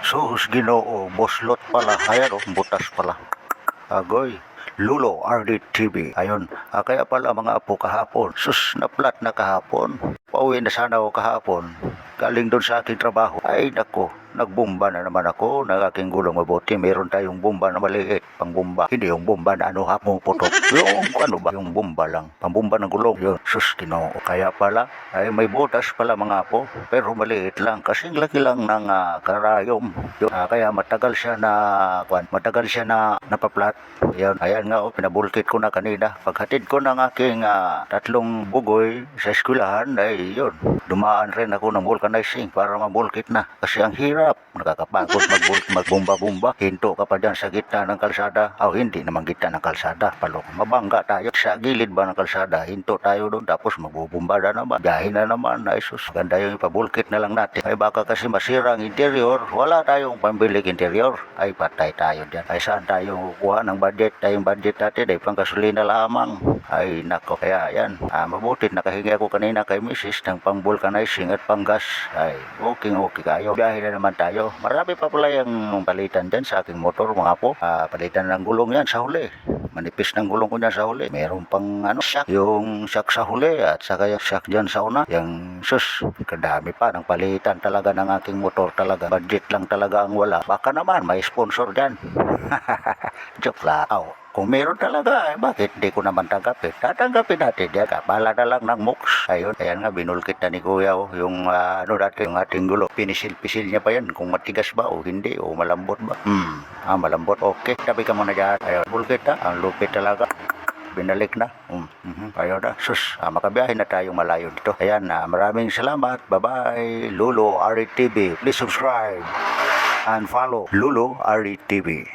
Sus, Ginoo, boslot pala. Ayan o, butas pala. Agoy. Lulo, RDTV. Ayun. Kaya pala mga apo kahapon. Sus, naplat na kahapon. Pauwi na sana ako kahapon. Galing doon sa aking trabaho. Ay, nako. Nagbomba na naman ako ng aking gulong mabuti. Meron tayong bomba na maliit. Pangbomba. Hindi yung bomba na ano, puputok. Yung ano ba? Yung bomba lang. Pambomba ng gulong. Yun. Sus, Ginoo. Kaya pala, ay may butas pala mga apo. Pero maliit lang. Kasing laki lang ng karayom. Yun. Kaya matagal siya na napaplat. Ayan, ayan nga, pinabulkit ko na kanina. Paghatid ko ng aking tatlong bugoy sa eskwelahan, ay yun, dumaan rin ako ng vulcanizing para mabulkit na. Kasi ang hirap, nakakapagod magbomba-bomba. Hinto ka pa dyan sa gitna ng kalsada. Hindi naman gitna ng kalsada. Palok, mabangga tayo. Sa gilid ba ng kalsada, hinto tayo doon. Tapos magbubomba na naman. Biyahe na naman. Ay sus, ganda yung ipabulkit na lang natin. Ay baka kasi masira ang interior. Wala tayong pambiling interior. Ay patay tayo dyan. Ay saan tayo kukuha ng budget? Tayong budget natin ay panggasolina lamang. Ay nako, kaya yan. Mabuti nakahingi ako kanina kay Mrs. ng pang vulcanizing at panggas. Ay okay kayo. Biyahe na naman tayo. Marami pa pala yung palitan dyan sa aking motor mga po. Palitan ng gulong yan sa huli. Manipis ng gulong ko dyan sa huli. Meron pang shock. Yung shock sa huli at saka yung shock dyan sa una. Yung sus, kadami pa ng palitan talaga ng aking motor talaga. Budget lang talaga ang wala. Baka naman may sponsor dyan. Joke lang. Kung meron talaga, bakit di ko naman tanggapin? Tatanggapin natin yan. Kapala na lang ng MOOCs. Ayun, ayan nga, binulkit na ni Kuya yung dati, yung ating gulo. Pinisil-pisil niya pa yan kung matigas ba o hindi o malambot ba. Malambot. Okay, tabi ka muna dyan. Ayun, bulkit ang lupit talaga. Binalik na. Ayun na. Sus, makabiyahe na tayong malayo dito. Ayan, maraming salamat. Bye-bye. Lulo RTV. Please subscribe and follow Lulo RTV.